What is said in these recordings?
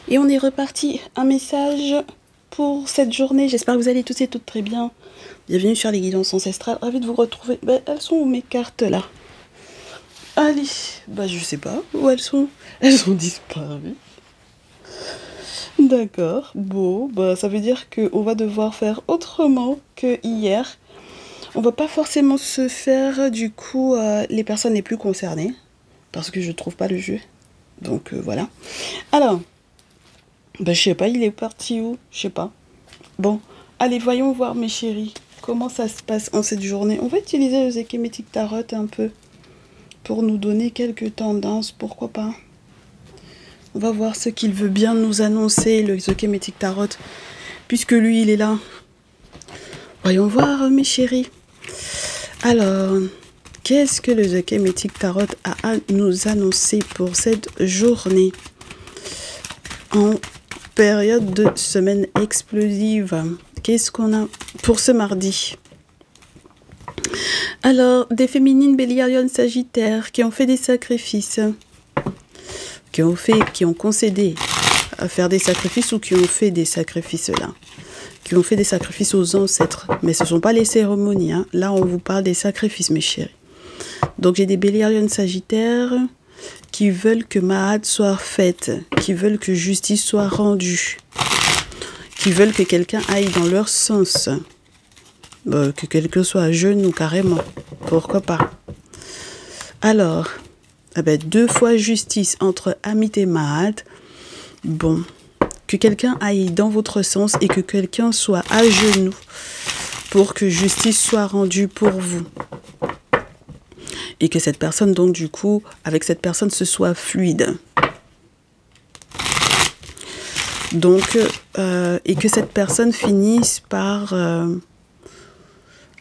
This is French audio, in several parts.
Et on est reparti. Un message pour cette journée. J'espère que vous allez tous et toutes très bien. Bienvenue sur les guidances ancestrales. Ravi de vous retrouver. Elles sont où mes cartes là? Allez. Je sais pas où elles sont. Elles ont disparu. D'accord. Bon, ça veut dire qu'on va devoir faire autrement que hier. On va pas forcément se faire du coup les personnes les plus concernées. Parce que je trouve pas le jeu. Donc voilà. Alors. Je sais pas, il est parti où? Je sais pas. Bon, allez, voyons voir mes chéris. Comment ça se passe en cette journée? On va utiliser le Zekemetic Tarot un peu. Pour nous donner quelques tendances, pourquoi pas. On va voir ce qu'il veut bien nous annoncer, le Zekemetic Tarot. Puisque lui, il est là. Voyons voir mes chéris. Alors, qu'est-ce que le Zekemetic Tarot a à nous annoncer pour cette journée? En période de semaine explosive. Qu'est-ce qu'on a pour ce mardi? Alors, des féminines Bélier, Lion, Sagittaire qui ont fait des sacrifices, qui ont concédé à faire des sacrifices ou qui ont fait des sacrifices là, qui ont fait des sacrifices aux ancêtres. Mais ce ne sont pas les cérémonies. Hein. Là, on vous parle des sacrifices, mes chéris. Donc, j'ai des Bélier, Lion, Sagittaire qui veulent que Mahat soit faite, qui veulent que justice soit rendue, qui veulent que quelqu'un aille dans leur sens, que quelqu'un soit jeune ou carrément, pourquoi pas. Alors, 2 fois justice entre Amit et Mahat, bon, que quelqu'un aille dans votre sens et que quelqu'un soit à genoux pour que justice soit rendue pour vous. Et que cette personne, donc du coup, avec cette personne, ce soit fluide. Donc, et que cette personne finisse par...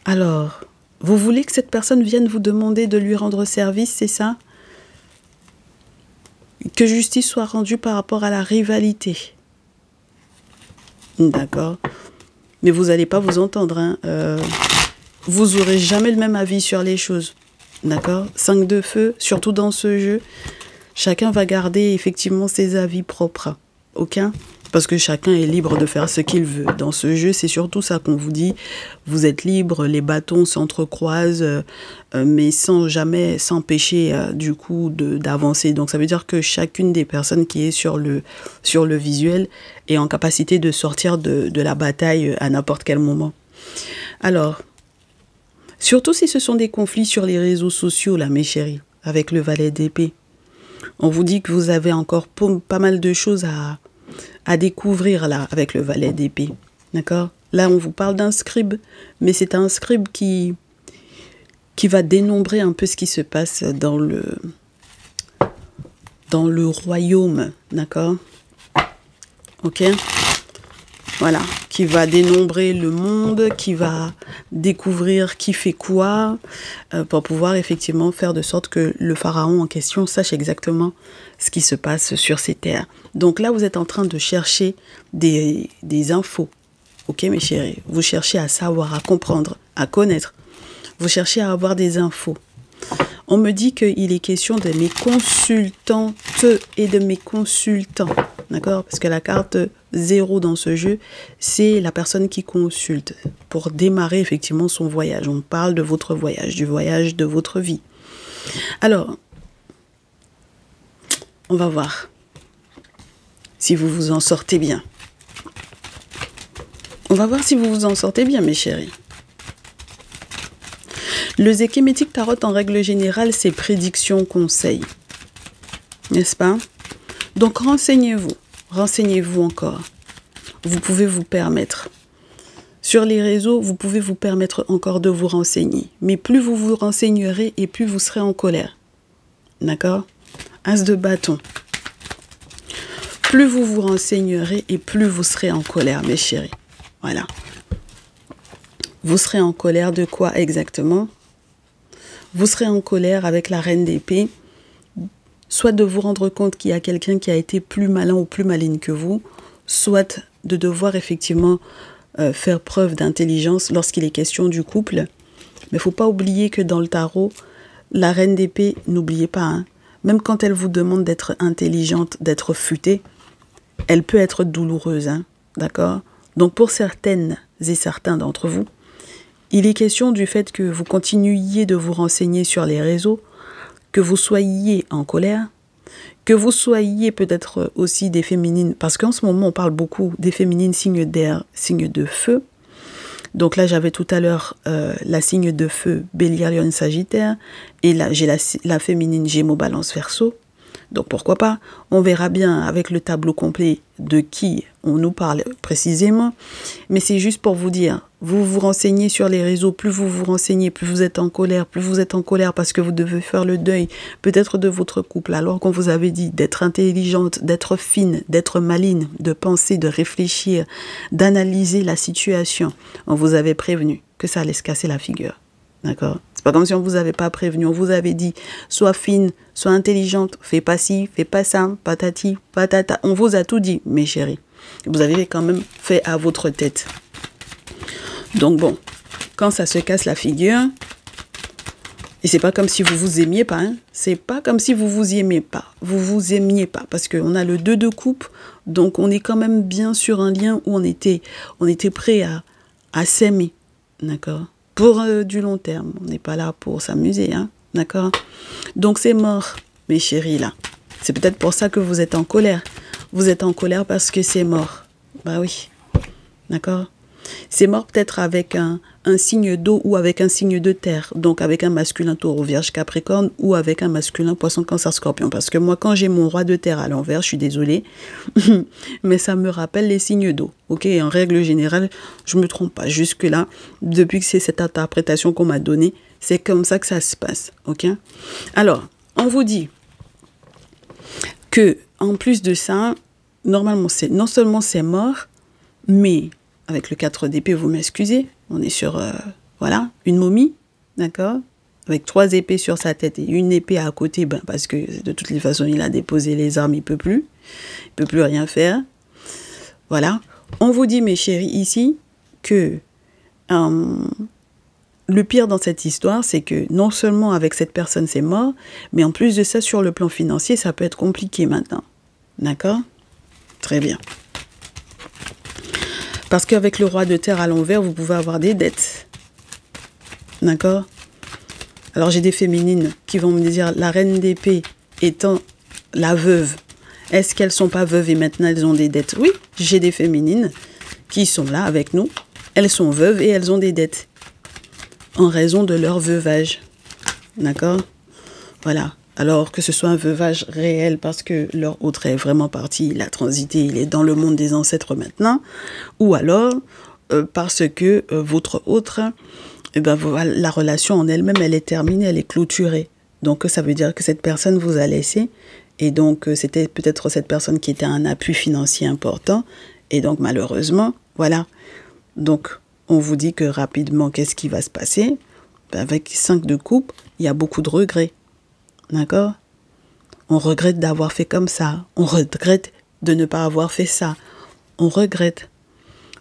Alors, vous voulez que cette personne vienne vous demander de lui rendre service, c'est ça? Que justice soit rendue par rapport à la rivalité. D'accord. Mais vous n'allez pas vous entendre. Hein. Vous n'aurez jamais le même avis sur les choses. D'accord? 5 de feu, surtout dans ce jeu, chacun va garder effectivement ses avis propres. Ok? Parce que chacun est libre de faire ce qu'il veut. Dans ce jeu, c'est surtout ça qu'on vous dit. Vous êtes libre, les bâtons s'entrecroisent, mais sans jamais s'empêcher du coup d'avancer. Donc ça veut dire que chacune des personnes qui est sur le visuel est en capacité de sortir de la bataille à n'importe quel moment. Alors... Surtout si ce sont des conflits sur les réseaux sociaux, là, mes chéris, avec le valet d'épée. On vous dit que vous avez encore pas mal de choses à découvrir, là, avec le valet d'épée. D'accord? Là, on vous parle d'un scribe, mais c'est un scribe qui va dénombrer un peu ce qui se passe dans le royaume. D'accord? Ok? Voilà, qui va dénombrer le monde, qui va découvrir qui fait quoi, pour pouvoir effectivement faire de sorte que le pharaon en question sache exactement ce qui se passe sur ces terres. Donc là, vous êtes en train de chercher des infos, ok mes chéris? Vous cherchez à savoir, à comprendre, à connaître. Vous cherchez à avoir des infos. On me dit qu'il est question de mes consultantes et de mes consultants. D'accord? Parce que la carte 0 dans ce jeu, c'est la personne qui consulte pour démarrer effectivement son voyage. On parle de votre voyage, du voyage de votre vie. Alors, on va voir si vous vous en sortez bien. On va voir si vous vous en sortez bien, mes chéris. Le Zekemetic Tarot, en règle générale, c'est prédiction, conseil. N'est-ce pas? Donc, renseignez-vous. Renseignez-vous encore. Vous pouvez vous permettre. Sur les réseaux, vous pouvez vous permettre encore de vous renseigner. Mais plus vous vous renseignerez et plus vous serez en colère. D'accord? As de bâton. Plus vous vous renseignerez et plus vous serez en colère, mes chéris. Voilà. Vous serez en colère de quoi exactement? Vous serez en colère avec la reine d'épée, soit de vous rendre compte qu'il y a quelqu'un qui a été plus malin ou plus maligne que vous, soit de devoir effectivement faire preuve d'intelligence lorsqu'il est question du couple. Mais il ne faut pas oublier que dans le tarot, la reine d'épée, n'oubliez pas, hein, même quand elle vous demande d'être intelligente, d'être futée, elle peut être douloureuse, hein, d'accord? Donc pour certaines et certains d'entre vous, il est question du fait que vous continuiez de vous renseigner sur les réseaux, que vous soyez en colère, que vous soyez peut-être aussi des féminines, parce qu'en ce moment on parle beaucoup des féminines signes d'air, signes de feu. Donc là j'avais tout à l'heure la signe de feu Bélier, Lion, Sagittaire, et là j'ai la féminine Gémeaux, Balance, Verseau. Donc pourquoi pas, on verra bien avec le tableau complet de qui on nous parle précisément. Mais c'est juste pour vous dire, vous vous renseignez sur les réseaux, plus vous vous renseignez, plus vous êtes en colère, parce que vous devez faire le deuil peut-être de votre couple, alors qu'on vous avait dit d'être intelligente, d'être fine, d'être maligne, de penser, de réfléchir, d'analyser la situation. On vous avait prévenu que ça allait se casser la figure. D'accord? C'est pas comme si on vous avait pas prévenu, on vous avait dit, sois fine, sois intelligente, fais pas ci, fais pas ça, patati, patata. On vous a tout dit, mes chéris. Vous avez quand même fait à votre tête. Donc bon, quand ça se casse la figure, et c'est pas comme si vous vous aimiez pas, hein, c'est pas comme si vous vous aimiez pas, parce qu'on a le 2 de coupe, donc on est quand même bien sur un lien où on était prêt à s'aimer, d'accord? Pour du long terme, on n'est pas là pour s'amuser, hein, d'accord? Donc c'est mort, mes chéris, là. C'est peut-être pour ça que vous êtes en colère. Vous êtes en colère parce que c'est mort. Bah oui, d'accord? C'est mort peut-être avec un signe d'eau ou avec un signe de terre. Donc avec un masculin Taureau, Vierge, Capricorne ou avec un masculin Poisson, Cancer, Scorpion. Parce que moi, quand j'ai mon roi de terre à l'envers, je suis désolée, mais ça me rappelle les signes d'eau. Ok, en règle générale, je me trompe pas. Jusque-là, depuis que c'est cette interprétation qu'on m'a donnée, c'est comme ça que ça se passe. Ok. Alors, on vous dit que en plus de ça, normalement, non seulement c'est mort, mais avec le 4 d'épée, vous m'excusez, on est sur, voilà, une momie, d'accord? Avec 3 épées sur sa tête et une épée à côté, ben, parce que de toutes les façons, il a déposé les armes, il peut plus rien faire. Voilà. On vous dit, mes chéris, ici, que le pire dans cette histoire, c'est que non seulement avec cette personne, c'est mort, mais en plus de ça, sur le plan financier, ça peut être compliqué maintenant. D'accord? Très bien. Parce qu'avec le roi de terre à l'envers, vous pouvez avoir des dettes. D'accord? Alors j'ai des féminines qui vont me dire, la reine d'épée étant la veuve, est-ce qu'elles sont pas veuves et maintenant elles ont des dettes? Oui, j'ai des féminines qui sont là avec nous. Elles sont veuves et elles ont des dettes. En raison de leur veuvage. D'accord? Voilà. Alors que ce soit un veuvage réel parce que leur autre est vraiment parti, il a transité, il est dans le monde des ancêtres maintenant, ou alors parce que votre autre, eh ben, la relation en elle-même, elle est terminée, elle est clôturée. Donc ça veut dire que cette personne vous a laissé, et donc c'était peut-être cette personne qui était un appui financier important, et donc malheureusement, voilà. Donc on vous dit que rapidement, qu'est-ce qui va se passer? Ben, avec 5 de coupe, il y a beaucoup de regrets. D'accord? On regrette d'avoir fait comme ça. On regrette de ne pas avoir fait ça. On regrette.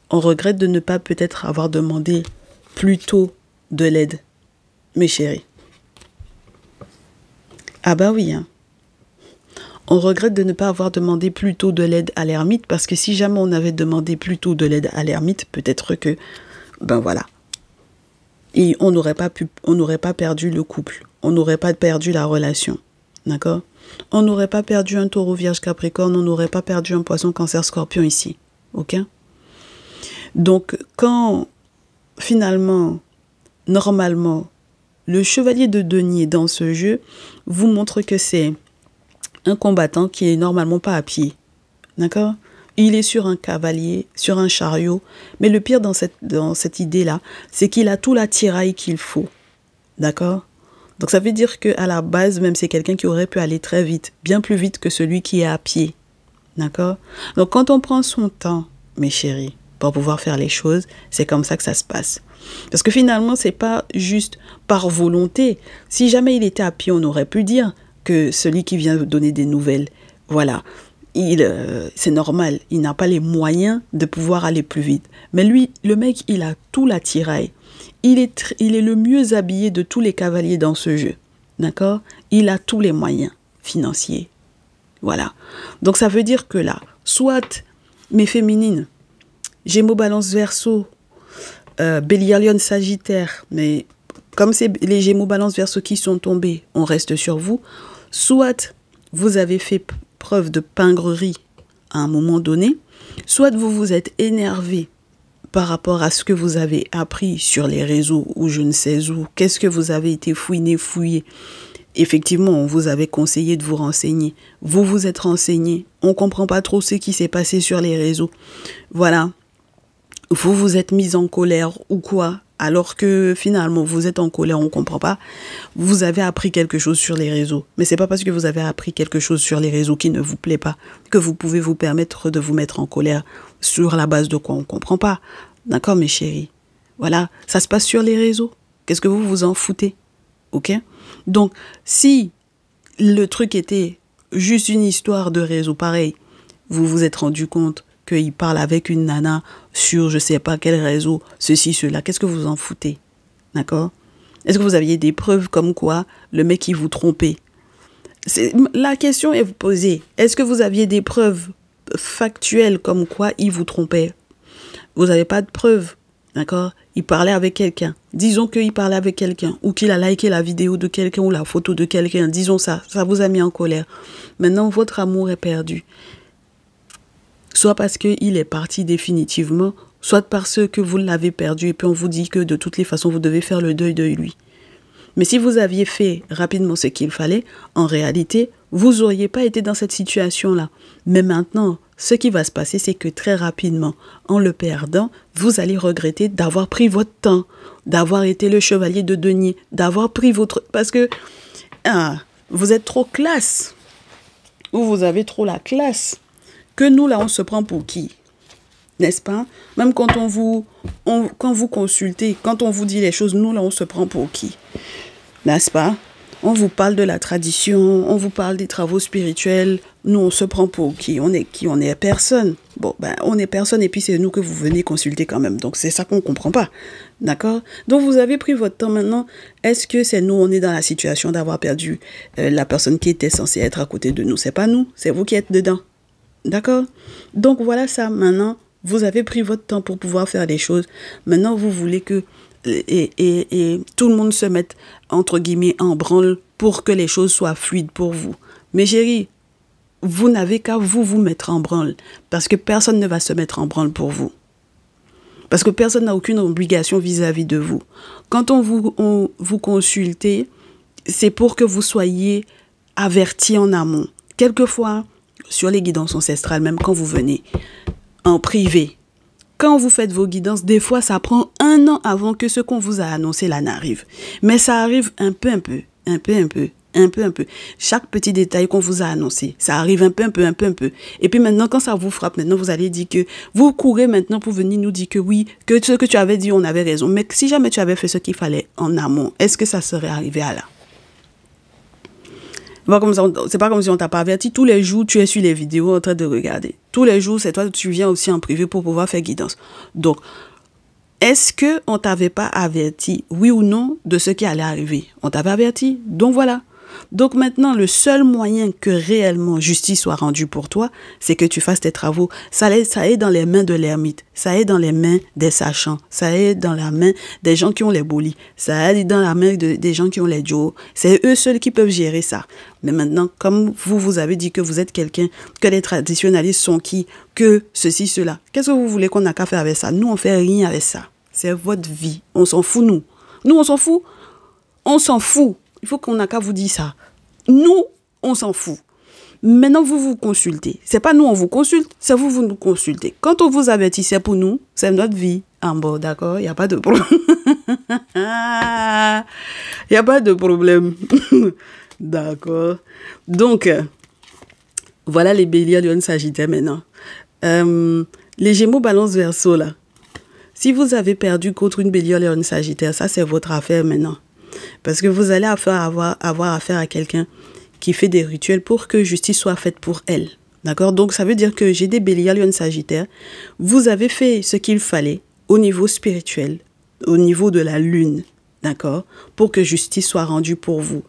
On regrette de ne pas peut-être avoir demandé plus tôt de l'aide, mes chéris. Ah bah oui, hein. On regrette de ne pas avoir demandé plus tôt de l'aide à l'ermite, parce que si jamais on avait demandé plus tôt de l'aide à l'ermite, peut-être que, ben voilà. Et on n'aurait pas perdu le couple. On n'aurait pas perdu la relation. D'accord? On n'aurait pas perdu un Taureau, Vierge, Capricorne. On n'aurait pas perdu un Poisson, Cancer, Scorpion ici. Ok? Donc, quand finalement, normalement, le chevalier de denier dans ce jeu vous montre que c'est un combattant qui est normalement pas à pied. D'accord? Il est sur un cavalier, sur un chariot. Mais le pire dans cette idée-là, c'est qu'il a tout l'attirail qu'il faut. D'accord? Donc ça veut dire qu'à la base, même c'est quelqu'un qui aurait pu aller très vite, bien plus vite que celui qui est à pied. D'accord? Donc quand on prend son temps, mes chéris, pour pouvoir faire les choses, c'est comme ça que ça se passe. Parce que finalement, c'est pas juste par volonté. Si jamais il était à pied, on aurait pu dire que celui qui vient donner des nouvelles, voilà, c'est normal, il n'a pas les moyens de pouvoir aller plus vite. Mais lui, le mec, il a tout l'attirail. Il est le mieux habillé de tous les cavaliers dans ce jeu. D'accord? Il a tous les moyens financiers. Voilà. Donc ça veut dire que là, soit mes féminines, Gémeaux, Balance, Verseau, Bélier, Lion, Sagittaire, mais comme c'est les Gémeaux, Balance, Verseau qui sont tombés, on reste sur vous, soit vous avez fait preuve de pingrerie à un moment donné, soit vous vous êtes énervé par rapport à ce que vous avez appris sur les réseaux ou je ne sais où, qu'est-ce que vous avez été fouillé. Effectivement, on vous avait conseillé de vous renseigner. Vous vous êtes renseigné. On ne comprend pas trop ce qui s'est passé sur les réseaux. Voilà. Vous vous êtes mis en colère ou quoi, alors que finalement vous êtes en colère, on ne comprend pas. Vous avez appris quelque chose sur les réseaux. Mais ce n'est pas parce que vous avez appris quelque chose sur les réseaux qui ne vous plaît pas que vous pouvez vous permettre de vous mettre en colère sur la base de quoi on ne comprend pas. D'accord, mes chéris? Voilà, ça se passe sur les réseaux. Qu'est-ce que vous vous en foutez? Ok? Donc, si le truc était juste une histoire de réseau, pareil, vous vous êtes rendu compte qu'il parle avec une nana sur je sais pas quel réseau, ceci, cela, qu'est-ce que vous en foutez? D'accord? Est-ce que vous aviez des preuves comme quoi le mec il vous trompait? La question est posée. Est-ce que vous aviez des preuves factuelles comme quoi il vous trompait? Vous n'avez pas de preuves. D'accord? Il parlait avec quelqu'un. Disons qu'il parlait avec quelqu'un ou qu'il a liké la vidéo de quelqu'un ou la photo de quelqu'un. Disons ça. Ça vous a mis en colère. Maintenant, votre amour est perdu. Soit parce qu'il est parti définitivement, soit parce que vous l'avez perdu et puis on vous dit que de toutes les façons, vous devez faire le deuil de lui. Mais si vous aviez fait rapidement ce qu'il fallait, en réalité, vous n'auriez pas été dans cette situation-là. Mais maintenant, ce qui va se passer, c'est que très rapidement, en le perdant, vous allez regretter d'avoir pris votre temps, d'avoir été le chevalier de denier, d'avoir pris votre... Parce que vous êtes trop classe, ou vous avez trop la classe, que nous, là, on se prend pour qui? N'est-ce pas? Même quand quand vous consultez, quand on vous dit les choses, nous, là, on se prend pour qui? N'est-ce pas? On vous parle de la tradition, on vous parle des travaux spirituels. Nous, on se prend pour qui? On est qui? On est personne. Bon, ben, on est personne et puis c'est nous que vous venez consulter quand même. Donc, c'est ça qu'on ne comprend pas. D'accord? Donc, vous avez pris votre temps maintenant. Est-ce que c'est nous, on est dans la situation d'avoir perdu la personne qui était censée être à côté de nous? C'est pas nous, c'est vous qui êtes dedans. D'accord? Donc, voilà ça. Maintenant, vous avez pris votre temps pour pouvoir faire les choses. Maintenant, vous voulez que et tout le monde se mette, entre guillemets, en branle pour que les choses soient fluides pour vous. Mais chérie, vous n'avez qu'à vous mettre en branle parce que personne ne va se mettre en branle pour vous. Parce que personne n'a aucune obligation vis-à-vis de vous. Quand on vous consulte, c'est pour que vous soyez avertis en amont. Quelquefois, sur les guidances ancestrales, même quand vous venez en privé, quand vous faites vos guidances, des fois, ça prend 1 an avant que ce qu'on vous a annoncé là n'arrive. Mais ça arrive un peu. Chaque petit détail qu'on vous a annoncé, ça arrive un peu. Et puis maintenant, quand ça vous frappe, maintenant, vous allez dire que vous courez maintenant pour venir nous dire que oui, que ce que tu avais dit, on avait raison. Mais si jamais tu avais fait ce qu'il fallait en amont, est-ce que ça serait arrivé à là? C'est pas comme si on t'a pas averti. Tous les jours, tu es sur les vidéos en train de regarder. Tous les jours, c'est toi, tu viens aussi en privé pour pouvoir faire guidance. Donc, est-ce qu'on t'avait pas averti, oui ou non, de ce qui allait arriver? On t'avait averti. Donc, voilà. Donc, maintenant, le seul moyen que réellement justice soit rendue pour toi, c'est que tu fasses tes travaux. Ça est dans les mains de l'ermite. Ça est dans les mains des sachants. Ça est dans la main des gens qui ont les bolis. Ça est dans la main des gens qui ont les duos. C'est eux seuls qui peuvent gérer ça. Mais maintenant, comme vous avez dit que vous êtes quelqu'un, que les traditionnalistes sont qui, que ceci, cela. Qu'est-ce que vous voulez qu'on n'a qu'à faire avec ça? Nous, on fait rien avec ça. C'est votre vie. On s'en fout, nous. Nous, on s'en fout. On s'en fout. Il faut qu'on n'a qu'à vous dire ça. Nous, on s'en fout. Maintenant, vous consultez. C'est pas nous, on vous consulte. C'est vous nous consultez. Quand on vous avertit, c'est pour nous. C'est notre vie. Ah bon, d'accord, il n'y a pas de problème. Il n'y a pas de problème. D'accord. Donc, voilà les béliers, Lion, Sagittaire maintenant. Les Gémeaux, Balance, Verseau, là. Si vous avez perdu contre une bélier, Lion, Sagittaire, ça, c'est votre affaire maintenant. Parce que vous allez avoir affaire à quelqu'un qui fait des rituels pour que justice soit faite pour elle. D'accord? Donc, ça veut dire que j'ai des béliers, Lion, Sagittaire. Vous avez fait ce qu'il fallait au niveau spirituel, au niveau de la lune. D'accord? Pour que justice soit rendue pour vous.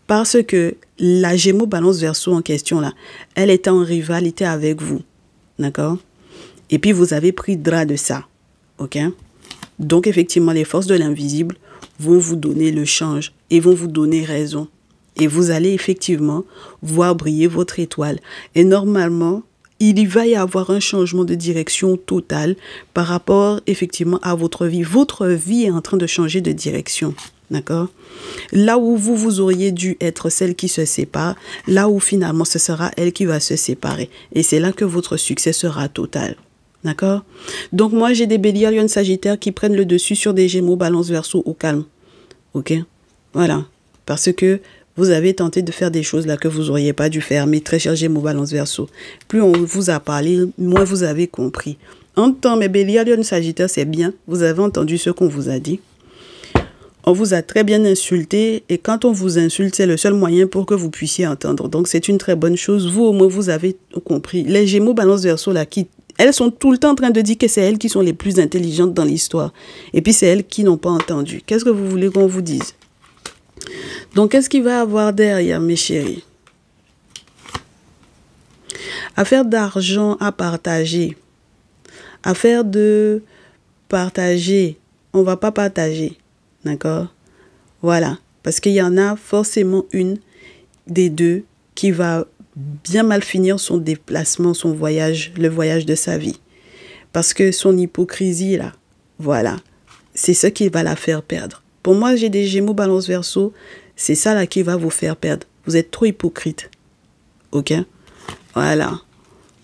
Parce que la Gémeaux, Balance, Verseau en question, là, elle était en rivalité avec vous. D'accord? Et puis, vous avez pris drap de ça. OK? Donc, effectivement, les forces de l'invisible vont vous donner le change et vont vous donner raison. Et vous allez effectivement voir briller votre étoile. Et normalement, il va y avoir un changement de direction total par rapport effectivement à votre vie. Votre vie est en train de changer de direction. D'accord? Là où vous auriez dû être celle qui se sépare, là où finalement ce sera elle qui va se séparer. Et c'est là que votre succès sera total. D'accord? Donc moi, j'ai des béliers, lions, sagittaires qui prennent le dessus sur des gémeaux, balance, verseau au calme. OK? Voilà. Parce que vous avez tenté de faire des choses là que vous n'auriez pas dû faire. Mais très cher gémeaux, balance, verseau. Plus on vous a parlé, moins vous avez compris. En temps, mes béliers, lions, sagittaires, c'est bien. Vous avez entendu ce qu'on vous a dit. On vous a très bien insulté et quand on vous insulte, c'est le seul moyen pour que vous puissiez entendre. Donc, c'est une très bonne chose. Vous, au moins, vous avez compris. Les gémeaux, balance, verseau, là, elles sont tout le temps en train de dire que c'est elles qui sont les plus intelligentes dans l'histoire. Et puis, c'est elles qui n'ont pas entendu. Qu'est-ce que vous voulez qu'on vous dise? Donc, qu'est-ce qu'il va y avoir derrière, mes chéris? Affaire d'argent à partager. Affaire de partager. On ne va pas partager. D'accord? Voilà. Parce qu'il y en a forcément une des deux qui va bien mal finir son déplacement, son voyage, le voyage de sa vie. Parce que son hypocrisie, là, voilà, c'est ce qui va la faire perdre. Pour moi, j'ai des gémeaux, balance, verseau, c'est ça là qui va vous faire perdre. Vous êtes trop hypocrite. OK? Voilà.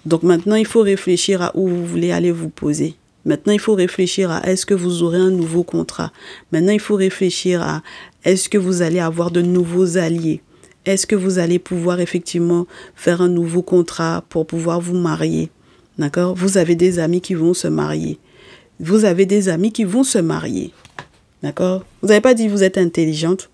Donc maintenant, il faut réfléchir à où vous voulez aller vous poser. Maintenant, il faut réfléchir à est-ce que vous aurez un nouveau contrat. Maintenant, il faut réfléchir à est-ce que vous allez avoir de nouveaux alliés. Est-ce que vous allez pouvoir effectivement faire un nouveau contrat pour pouvoir vous marier. D'accord? Vous avez des amis qui vont se marier. Vous avez des amis qui vont se marier. D'accord? Vous n'avez pas dit que vous êtes intelligente.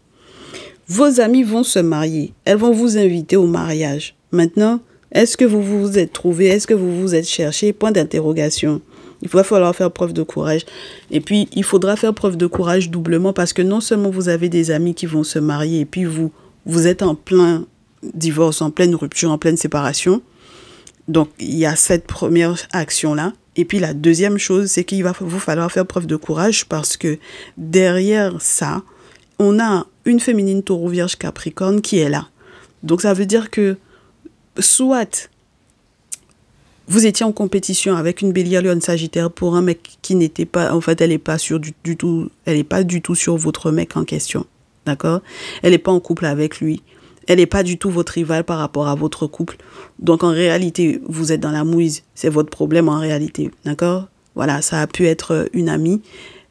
Vos amis vont se marier. Elles vont vous inviter au mariage. Maintenant, est-ce que vous vous êtes trouvé? Est-ce que vous vous êtes cherché? Point d'interrogation. Il va falloir faire preuve de courage. Et puis, il faudra faire preuve de courage doublement parce que non seulement vous avez des amis qui vont se marier et puis vous êtes en plein divorce, en pleine rupture, en pleine séparation. Donc, il y a cette première action-là. Et puis, la deuxième chose, c'est qu'il va vous falloir faire preuve de courage parce que derrière ça, on a une féminine taureau vierge capricorne qui est là. Donc, ça veut dire que soit vous étiez en compétition avec une bélier, lion, sagittaire pour un mec qui n'était pas, en fait, elle n'est pas sûre du tout, elle n'est pas du tout sur votre mec en question. D'accord? Elle n'est pas en couple avec lui. Elle n'est pas du tout votre rival par rapport à votre couple. Donc, en réalité, vous êtes dans la mouise. C'est votre problème en réalité. D'accord? Voilà, ça a pu être une amie.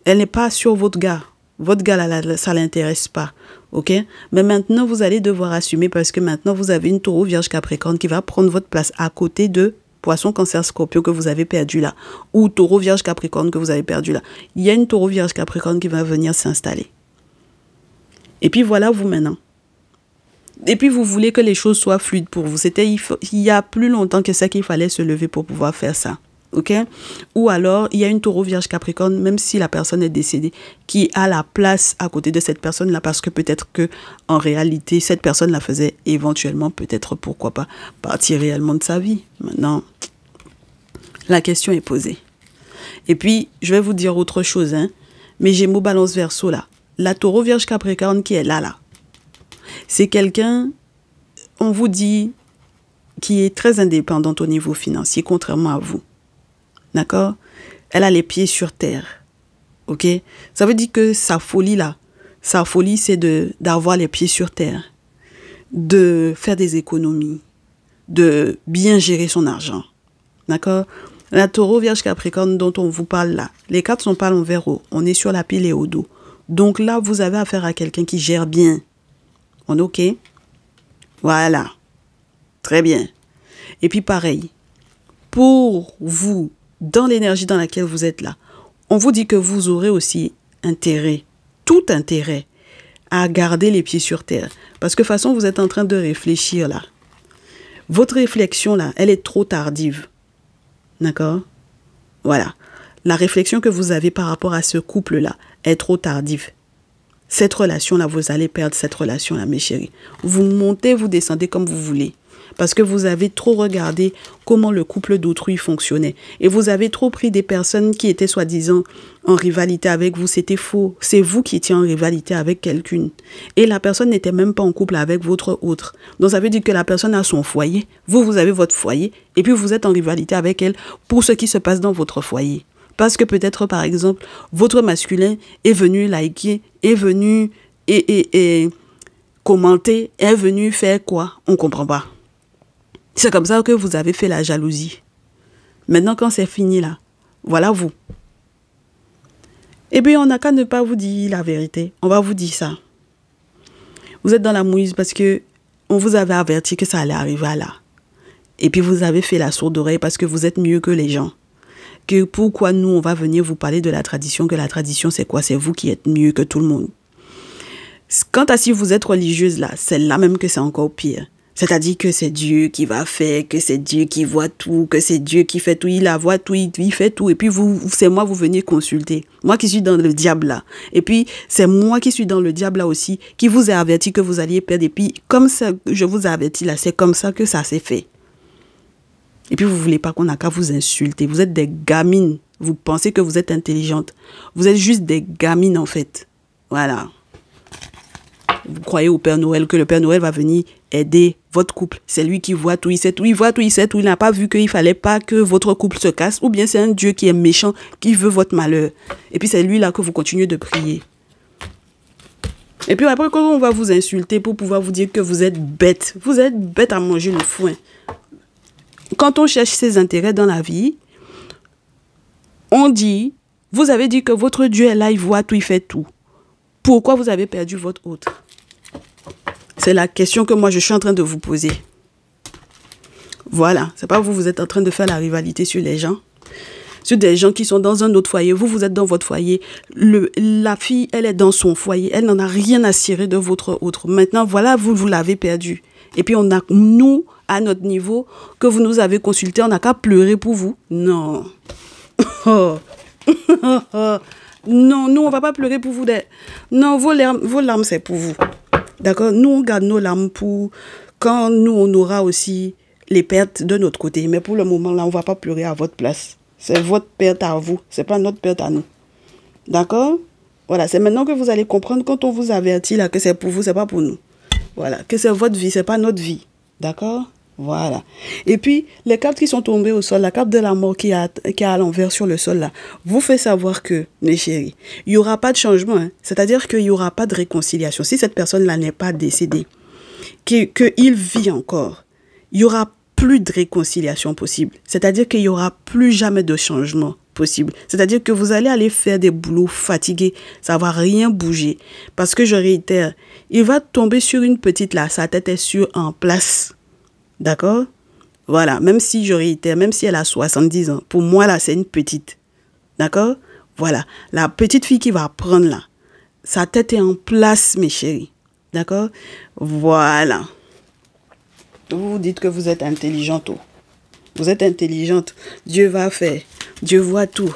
Elle n'est pas sur votre gars. Votre gars, là, ça ne l'intéresse pas. OK? Mais maintenant, vous allez devoir assumer parce que maintenant, vous avez une taureau vierge capricorne qui va prendre votre place à côté de Poisson, Cancer, Scorpio que vous avez perdu là. Ou taureau vierge capricorne que vous avez perdu là. Il y a une taureau vierge capricorne qui va venir s'installer. Et puis voilà vous maintenant. Et puis vous voulez que les choses soient fluides pour vous. C'était il y a plus longtemps que ça qu'il fallait se lever pour pouvoir faire ça. OK? Ou alors, il y a une taureau vierge capricorne, même si la personne est décédée, qui a la place à côté de cette personne-là parce que peut-être que en réalité, cette personne la faisait éventuellement, peut-être, pourquoi pas, partie réellement de sa vie. Maintenant, la question est posée. Et puis, je vais vous dire autre chose, hein. Mais Gémeaux, Balance, Verseau, là. La taureau vierge capricorne qui est là. C'est quelqu'un, on vous dit, qui est très indépendante au niveau financier, contrairement à vous. D'accord? Elle a les pieds sur terre. OK? Ça veut dire que sa folie, là, sa folie, c'est d'avoir les pieds sur terre, de faire des économies, de bien gérer son argent. D'accord? La taureau vierge capricorne dont on vous parle là, les cartes sont pas l'envers haut. On est sur la pile et au dos. Donc là, vous avez affaire à quelqu'un qui gère bien. On est OK? Voilà. Très bien. Et puis pareil, pour vous, dans l'énergie dans laquelle vous êtes là, on vous dit que vous aurez aussi intérêt, tout intérêt, à garder les pieds sur terre. Parce que de toute façon, vous êtes en train de réfléchir là. Votre réflexion là, elle est trop tardive. D'accord? Voilà. La réflexion que vous avez par rapport à ce couple-là est trop tardive. Cette relation-là, vous allez perdre cette relation-là, mes chéris. Vous montez, vous descendez comme vous voulez. Parce que vous avez trop regardé comment le couple d'autrui fonctionnait. Et vous avez trop pris des personnes qui étaient soi-disant en rivalité avec vous. C'était faux. C'est vous qui étiez en rivalité avec quelqu'une. Et la personne n'était même pas en couple avec votre autre. Donc ça veut dire que la personne a son foyer. Vous avez votre foyer. Et puis vous êtes en rivalité avec elle pour ce qui se passe dans votre foyer. Parce que peut-être, par exemple, votre masculin est venu liker, est venu et commenter, est venu faire quoi? On ne comprend pas. C'est comme ça que vous avez fait la jalousie. Maintenant, quand c'est fini là, voilà vous. Et puis, on n'a qu'à ne pas vous dire la vérité. On va vous dire ça. Vous êtes dans la mouise parce que on vous avait averti que ça allait arriver là. Et puis, vous avez fait la sourde oreille parce que vous êtes mieux que les gens. Que pourquoi nous, on va venir vous parler de la tradition, que la tradition, c'est quoi? C'est vous qui êtes mieux que tout le monde. Quant à si vous êtes religieuse, là, c'est là même que c'est encore pire. C'est-à-dire que c'est Dieu qui va faire, que c'est Dieu qui voit tout, que c'est Dieu qui fait tout, il la voit tout, il fait tout. Et puis, c'est moi, vous venez consulter. Moi qui suis dans le diable, là. Et puis, c'est moi qui suis dans le diable, là aussi, qui vous ai averti que vous alliez perdre. Et puis, comme ça, je vous ai averti, là, c'est comme ça que ça s'est fait. Et puis, vous ne voulez pas qu'on n'a qu'à vous insulter. Vous êtes des gamines. Vous pensez que vous êtes intelligente. Vous êtes juste des gamines, en fait. Voilà. Vous croyez au Père Noël, que le Père Noël va venir aider votre couple. C'est lui qui voit tout, il sait tout. Il voit tout, il sait tout. Il n'a pas vu qu'il ne fallait pas que votre couple se casse. Ou bien c'est un Dieu qui est méchant, qui veut votre malheur. Et puis, c'est lui là que vous continuez de prier. Et puis après, quand on va vous insulter pour pouvoir vous dire que vous êtes bête à manger le foin. Quand on cherche ses intérêts dans la vie, on dit, vous avez dit que votre Dieu est là, il voit tout, il fait tout. Pourquoi vous avez perdu votre autre? C'est la question que moi je suis en train de vous poser. Voilà, c'est pas vous, vous êtes en train de faire la rivalité sur les gens. Sur des gens qui sont dans un autre foyer. Vous êtes dans votre foyer. La fille, elle est dans son foyer. Elle n'en a rien à cirer de votre autre. Maintenant, voilà, vous l'avez perdu. Et puis, on a, nous, à notre niveau, que vous nous avez consulté, on n'a qu'à pleurer pour vous. Non. Non, nous, on ne va pas pleurer pour vous. Non, vos larmes, c'est pour vous. D'accord? Nous, on garde nos larmes pour quand nous, on aura aussi les pertes de notre côté. Mais pour le moment, là, on ne va pas pleurer à votre place. C'est votre perte à vous. Ce n'est pas notre perte à nous. D'accord? Voilà, c'est maintenant que vous allez comprendre quand on vous avertit là que c'est pour vous, ce n'est pas pour nous. Voilà, que c'est votre vie, ce n'est pas notre vie. D'accord? Voilà. Et puis, les cartes qui sont tombées au sol, la carte de la mort qui est à l'envers sur le sol là, vous fait savoir que, mes chéris, il n'y aura pas de changement. Hein. C'est-à-dire qu'il n'y aura pas de réconciliation. Si cette personne-là n'est pas décédée, qu'il vit encore, il n'y aura plus de réconciliation possible. C'est-à-dire qu'il n'y aura plus jamais de changement possible. C'est-à-dire que vous allez aller faire des boulots fatigués. Ça ne va rien bouger. Parce que je réitère, il va tomber sur une petite là, sa tête est sûre en place. D'accord? Voilà, même si je réitère, même si elle a 70 ans, pour moi là, c'est une petite. D'accord? Voilà, la petite fille qui va prendre là, sa tête est en place, mes chéris. D'accord? Voilà. Vous vous dites que vous êtes intelligente. Vous êtes intelligente. Dieu va faire. Dieu voit tout.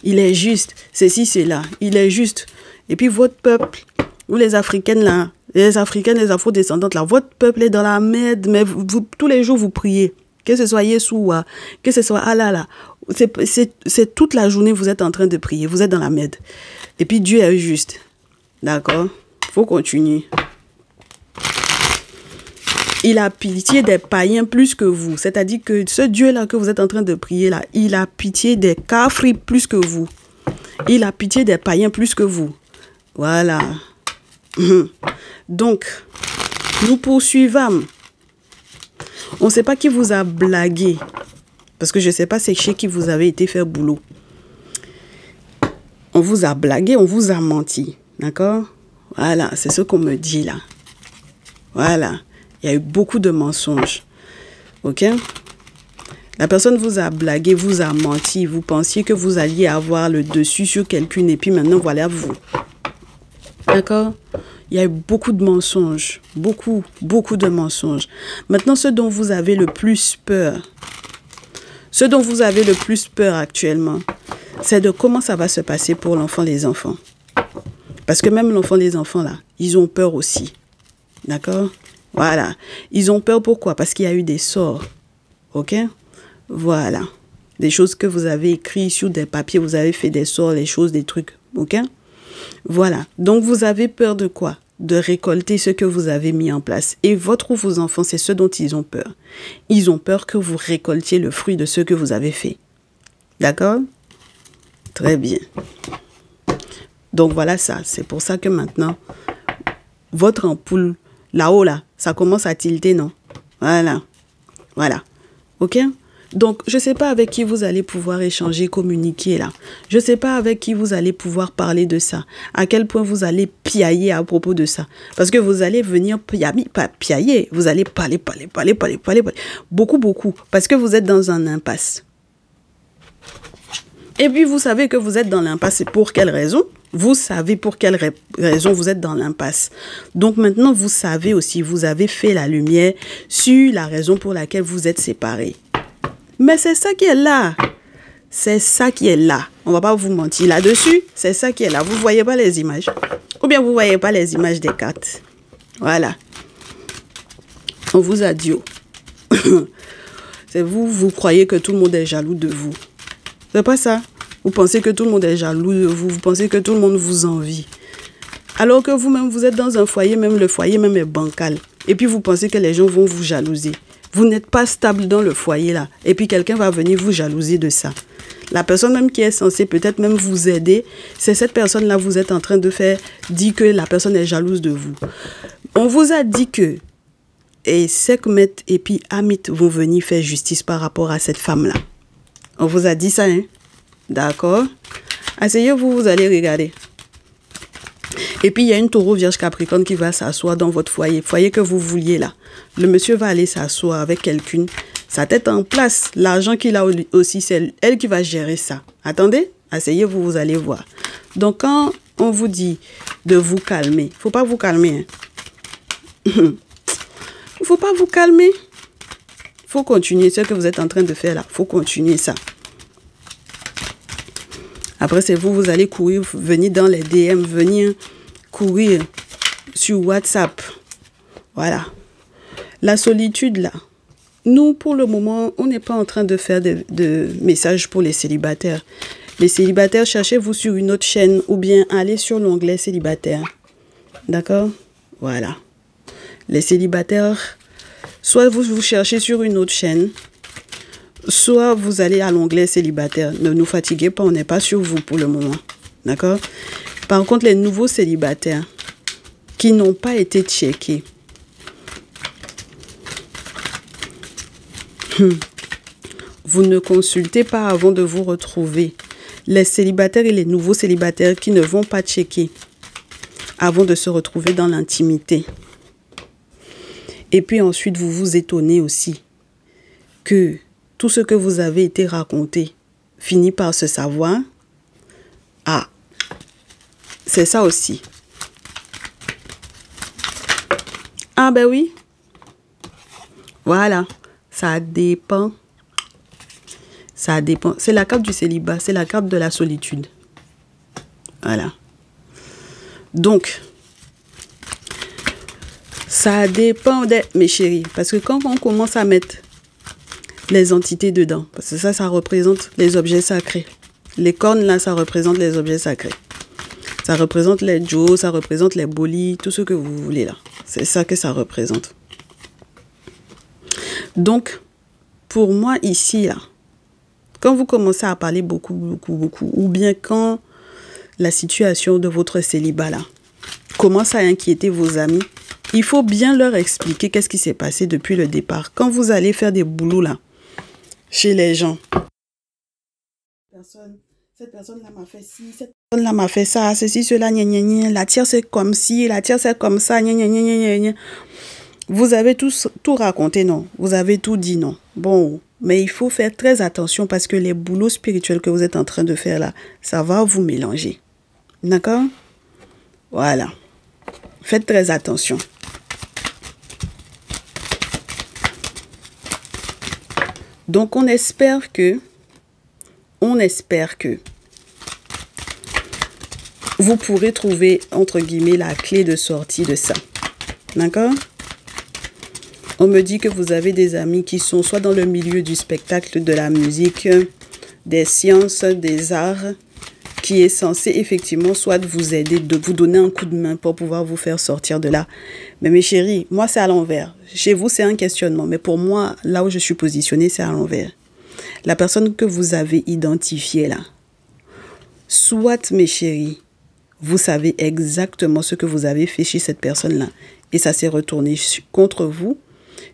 Il est juste. Ceci, c'est là. Il est juste. Et puis votre peuple, vous les Africaines là, les Africaines, les Afro-descendantes là, votre peuple est dans la merde, mais vous, tous les jours vous priez. Que ce soit Yeshua, que ce soit Allah là. C'est toute la journée vous êtes en train de prier. Vous êtes dans la merde. Et puis Dieu est juste. D'accord? Faut continuer. Il a pitié des païens plus que vous. C'est-à-dire que ce Dieu-là que vous êtes en train de prier là, il a pitié des cafris plus que vous. Il a pitié des païens plus que vous. Voilà. Donc, nous poursuivons. On ne sait pas qui vous a blagué. Parce que je ne sais pas c'est chez qui vous avez été faire boulot. On vous a blagué, on vous a menti. D'accord? Voilà, c'est ce qu'on me dit là. Voilà. Il y a eu beaucoup de mensonges. Ok? La personne vous a blagué, vous a menti. Vous pensiez que vous alliez avoir le dessus sur quelqu'un et puis maintenant, voilà vous. D'accord? Il y a eu beaucoup de mensonges. Beaucoup, beaucoup de mensonges. Maintenant, ce dont vous avez le plus peur, ce dont vous avez le plus peur actuellement, c'est de comment ça va se passer pour l'enfant, les enfants. Parce que même l'enfant, les enfants, là, ils ont peur aussi. D'accord? Voilà. Ils ont peur pourquoi? Parce qu'il y a eu des sorts. Ok? Voilà. Des choses que vous avez écrites sur des papiers, vous avez fait des sorts, des choses, des trucs. Ok? Voilà. Donc, vous avez peur de quoi? De récolter ce que vous avez mis en place. Et votre ou vos enfants, c'est ce dont ils ont peur. Ils ont peur que vous récoltiez le fruit de ce que vous avez fait. D'accord? Très bien. Donc, voilà ça. C'est pour ça que maintenant, votre ampoule, là-haut, là, ça commence à tilter, non? Voilà. Voilà. OK? Donc, je ne sais pas avec qui vous allez pouvoir échanger, communiquer là. Je ne sais pas avec qui vous allez pouvoir parler de ça. À quel point vous allez piailler à propos de ça. Parce que vous allez venir piailler. Vous allez parler. Beaucoup, beaucoup. Parce que vous êtes dans un impasse. Et puis, vous savez que vous êtes dans l'impasse. Et pour quelle raison? Vous savez pour quelle raison vous êtes dans l'impasse. Donc, maintenant, vous savez aussi, vous avez fait la lumière sur la raison pour laquelle vous êtes séparés. Mais c'est ça qui est là. C'est ça qui est là. On ne va pas vous mentir là-dessus. C'est ça qui est là. Vous ne voyez pas les images. Ou bien vous ne voyez pas les images des cartes. Voilà. On vous a dit. C'est vous, vous croyez que tout le monde est jaloux de vous. C'est pas ça. Vous pensez que tout le monde est jaloux de vous. Vous pensez que tout le monde vous envie. Alors que vous-même, vous êtes dans un foyer, même le foyer même est bancal. Et puis vous pensez que les gens vont vous jalouser. Vous n'êtes pas stable dans le foyer là. Et puis quelqu'un va venir vous jalouser de ça. La personne même qui est censée peut-être même vous aider, c'est cette personne-là vous êtes en train de faire dire que la personne est jalouse de vous. On vous a dit que et Sekhmet et puis Amit vont venir faire justice par rapport à cette femme-là. On vous a dit ça, hein? D'accord? Asseyez-vous, vous allez regarder. Et puis, il y a une taureau vierge capricorne qui va s'asseoir dans votre foyer. Foyer que vous vouliez là. Le monsieur va aller s'asseoir avec quelqu'une. Sa tête en place. L'argent qu'il a aussi, c'est elle qui va gérer ça. Attendez, asseyez-vous, vous allez voir. Donc, quand on vous dit de vous calmer, il ne faut pas vous calmer. Il ne faut pas vous calmer. Il faut continuer ce que vous êtes en train de faire là. Il faut continuer ça. Après, c'est vous, vous allez courir, venir dans les DM, venir courir sur WhatsApp. Voilà. La solitude, là. Nous, pour le moment, on n'est pas en train de faire de messages pour les célibataires. Les célibataires, cherchez-vous sur une autre chaîne ou bien allez sur l'onglet célibataire. D'accord? Voilà. Les célibataires, soit vous cherchez sur une autre chaîne, soit vous allez à l'onglet célibataire. Ne nous fatiguez pas, on n'est pas sur vous pour le moment. D'accord? Par contre, les nouveaux célibataires qui n'ont pas été checkés, vous ne consultez pas avant de vous retrouver. Les célibataires et les nouveaux célibataires qui ne vont pas checker avant de se retrouver dans l'intimité. Et puis ensuite, vous vous étonnez aussi que tout ce que vous avez été raconté finit par se savoir. Ah, c'est ça aussi. Ah ben oui. Voilà. Ça dépend. Ça dépend. C'est la carte du célibat. C'est la carte de la solitude. Voilà. Donc, ça dépend mes chéris. Parce que quand on commence à mettre les entités dedans, parce que ça représente les objets sacrés. Les cornes, là, ça représente les objets sacrés. Ça représente les Joe, ça représente les Boli, tout ce que vous voulez, là. C'est ça que ça représente. Donc, pour moi, ici, là, quand vous commencez à parler beaucoup, ou bien quand la situation de votre célibat, là, commence à inquiéter vos amis, il faut bien leur expliquer qu'est-ce qui s'est passé depuis le départ. Quand vous allez faire des boulots, là, chez les gens. Cette personne-là m'a fait ci, cette personne-là m'a fait ça, ceci, cela, gna, gna, gna. La tiers c'est comme ci, la tiers c'est comme ça, gna, gna, gna, gna, gna. Vous avez tout raconté, non? Vous avez tout dit, non? Bon, mais il faut faire très attention parce que les boulots spirituels que vous êtes en train de faire là, ça va vous mélanger. D'accord? Voilà. Faites très attention. Donc, on espère que vous pourrez trouver, entre guillemets, la clé de sortie de ça. D'accord? On me dit que vous avez des amis qui sont soit dans le milieu du spectacle, de la musique, des sciences, des arts, qui est censé effectivement soit vous aider, de vous donner un coup de main pour pouvoir vous faire sortir de là. Mais mes chéris, moi c'est à l'envers. Chez vous c'est un questionnement, mais pour moi, là où je suis positionnée, c'est à l'envers. La personne que vous avez identifiée là, soit mes chéris, vous savez exactement ce que vous avez fait chez cette personne-là et ça s'est retourné contre vous,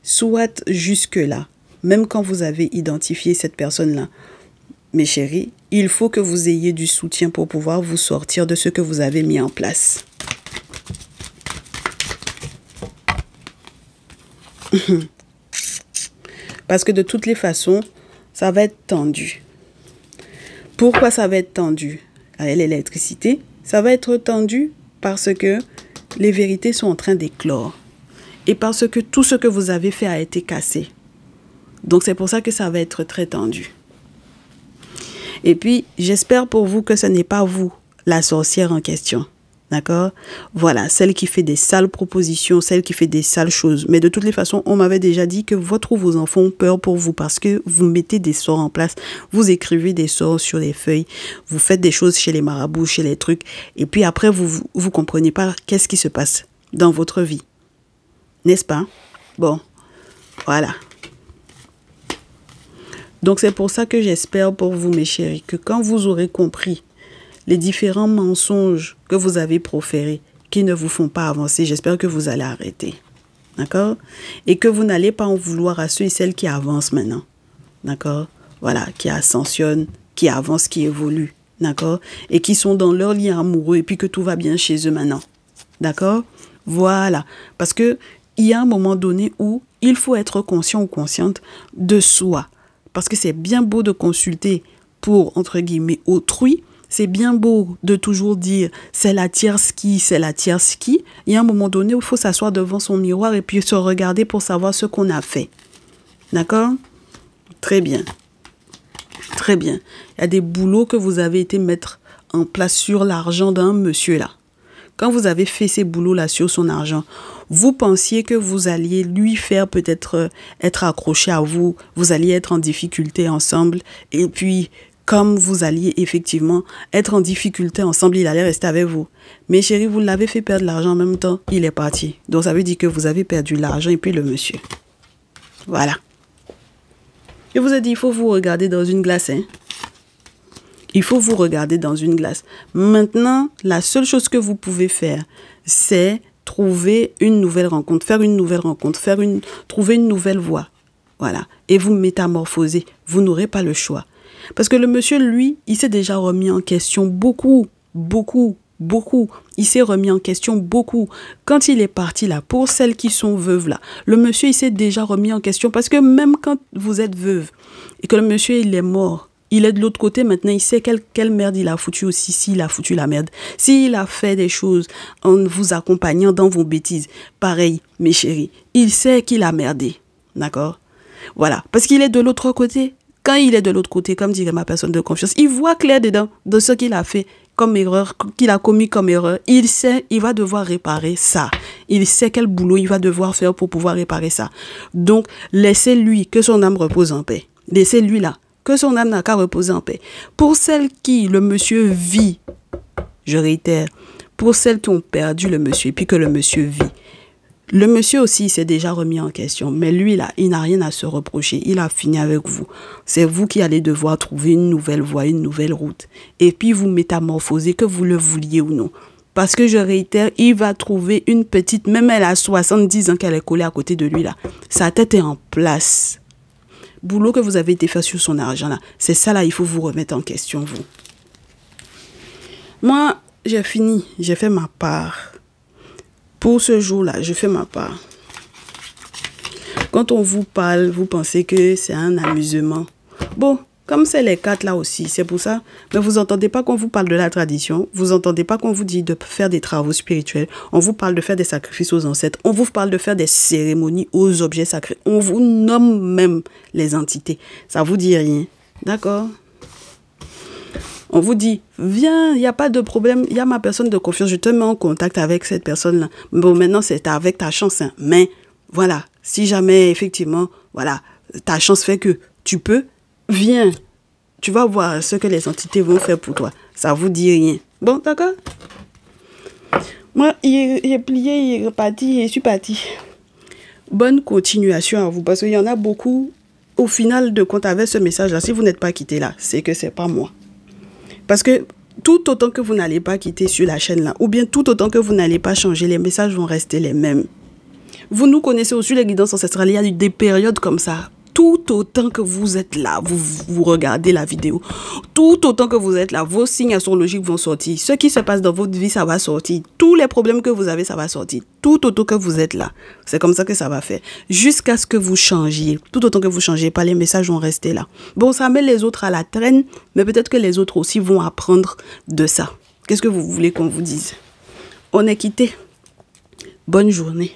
soit jusque-là, même quand vous avez identifié cette personne-là, mes chéris, il faut que vous ayez du soutien pour pouvoir vous sortir de ce que vous avez mis en place. Parce que de toutes les façons, ça va être tendu. Pourquoi ça va être tendu? À l'électricité, ça va être tendu parce que les vérités sont en train d'éclore. Et parce que tout ce que vous avez fait a été cassé. Donc c'est pour ça que ça va être très tendu. Et puis, j'espère pour vous que ce n'est pas vous, la sorcière en question. D'accord? Voilà, celle qui fait des sales propositions, celle qui fait des sales choses. Mais de toutes les façons, on m'avait déjà dit que votre ou vos enfants ont peur pour vous parce que vous mettez des sorts en place. Vous écrivez des sorts sur les feuilles. Vous faites des choses chez les marabouts, chez les trucs. Et puis après, vous comprenez pas qu'est-ce qui se passe dans votre vie. N'est-ce pas? Bon, voilà. Donc, c'est pour ça que j'espère pour vous, mes chéris, que quand vous aurez compris les différents mensonges que vous avez proférés, qui ne vous font pas avancer, j'espère que vous allez arrêter. D'accord? Et que vous n'allez pas en vouloir à ceux et celles qui avancent maintenant. D'accord? Voilà, qui ascensionnent, qui avancent, qui évoluent. D'accord? Et qui sont dans leur lien amoureux et puis que tout va bien chez eux maintenant. D'accord? Voilà. Parce que il y a un moment donné où il faut être conscient ou consciente de soi. Parce que c'est bien beau de consulter pour, entre guillemets, autrui. C'est bien beau de toujours dire c'est la tierce qui, c'est la tierce qui. Il y a un moment donné où il faut s'asseoir devant son miroir et puis se regarder pour savoir ce qu'on a fait. D'accord? Très bien. Très bien. Il y a des boulots que vous avez été mettre en place sur l'argent d'un monsieur là. Quand vous avez fait ces boulots-là sur son argent, vous pensiez que vous alliez lui faire peut-être être accroché à vous, vous alliez être en difficulté ensemble, et puis comme vous alliez effectivement être en difficulté ensemble, il allait rester avec vous. Mais chérie, vous l'avez fait perdre l'argent en même temps, il est parti. Donc ça veut dire que vous avez perdu l'argent et puis le monsieur. Voilà. Je vous ai dit, il faut vous regarder dans une glace, hein. Il faut vous regarder dans une glace. Maintenant, la seule chose que vous pouvez faire, c'est trouver une nouvelle rencontre, faire une nouvelle rencontre, trouver une nouvelle voie. Voilà. Et vous métamorphoser. Vous n'aurez pas le choix. Parce que le monsieur, lui, il s'est déjà remis en question beaucoup. Il s'est remis en question beaucoup. Quand il est parti là, pour celles qui sont veuves là, le monsieur, il s'est déjà remis en question. Parce que même quand vous êtes veuve et que le monsieur, il est mort, il est de l'autre côté maintenant, il sait quelle merde il a foutu aussi, s'il a foutu la merde. S'il a fait des choses en vous accompagnant dans vos bêtises, pareil, mes chéris, il sait qu'il a merdé. D'accord? Voilà, parce qu'il est de l'autre côté. Quand il est de l'autre côté, comme dirait ma personne de confiance, il voit clair dedans, de ce qu'il a fait comme erreur, qu'il a commis comme erreur. Il sait, il va devoir réparer ça. Il sait quel boulot il va devoir faire pour pouvoir réparer ça. Donc, laissez-lui que son âme repose en paix. Laissez-lui là. Que son âme n'a qu'à reposer en paix. Pour celles qui, le monsieur vit, je réitère, pour celles qui ont perdu le monsieur et puis que le monsieur vit, le monsieur aussi s'est déjà remis en question. Mais lui, là, il n'a rien à se reprocher. Il a fini avec vous. C'est vous qui allez devoir trouver une nouvelle voie, une nouvelle route. Et puis vous métamorphoser, que vous le vouliez ou non. Parce que je réitère, il va trouver une petite, même elle a 70 ans qu'elle est collée à côté de lui, là. Sa tête est en place. Boulot que vous avez été fait sur son argent là, c'est ça là, il faut vous remettre en question vous. Moi, j'ai fini, j'ai fait ma part. Pour ce jour-là, je fais ma part. Quand on vous parle, vous pensez que c'est un amusement. Bon, comme c'est les cartes là aussi, c'est pour ça. Mais vous n'entendez pas qu'on vous parle de la tradition. Vous n'entendez pas qu'on vous dit de faire des travaux spirituels. On vous parle de faire des sacrifices aux ancêtres. On vous parle de faire des cérémonies aux objets sacrés. On vous nomme même les entités. Ça vous dit rien. D'accord? On vous dit, viens, il n'y a pas de problème. Il y a ma personne de confiance. Je te mets en contact avec cette personne-là. Bon, maintenant, c'est avec ta chance. Hein. Mais voilà, Si jamais, effectivement, voilà, ta chance fait que tu peux, viens. Tu vas voir ce que les entités vont faire pour toi. Ça vous dit rien. Bon, d'accord? Moi, il est plié, il est reparti, je suis parti. Bonne continuation à vous, parce qu'il y en a beaucoup, au final de compte, avec ce message-là, si vous n'êtes pas quitté là, c'est que c'est pas moi. Parce que tout autant que vous n'allez pas quitter sur la chaîne là, ou bien tout autant que vous n'allez pas changer, les messages vont rester les mêmes. Vous nous connaissez aussi les guidances ancestrales, il y a des périodes comme ça. Tout autant que vous êtes là, vous regardez la vidéo, tout autant que vous êtes là, vos signes astrologiques vont sortir. Ce qui se passe dans votre vie, ça va sortir. Tous les problèmes que vous avez, ça va sortir. Tout autant que vous êtes là. C'est comme ça que ça va faire. Jusqu'à ce que vous changiez. Tout autant que vous ne changez pas, les messages vont rester là. Bon, ça met les autres à la traîne, mais peut-être que les autres aussi vont apprendre de ça. Qu'est-ce que vous voulez qu'on vous dise? On est quitté. Bonne journée.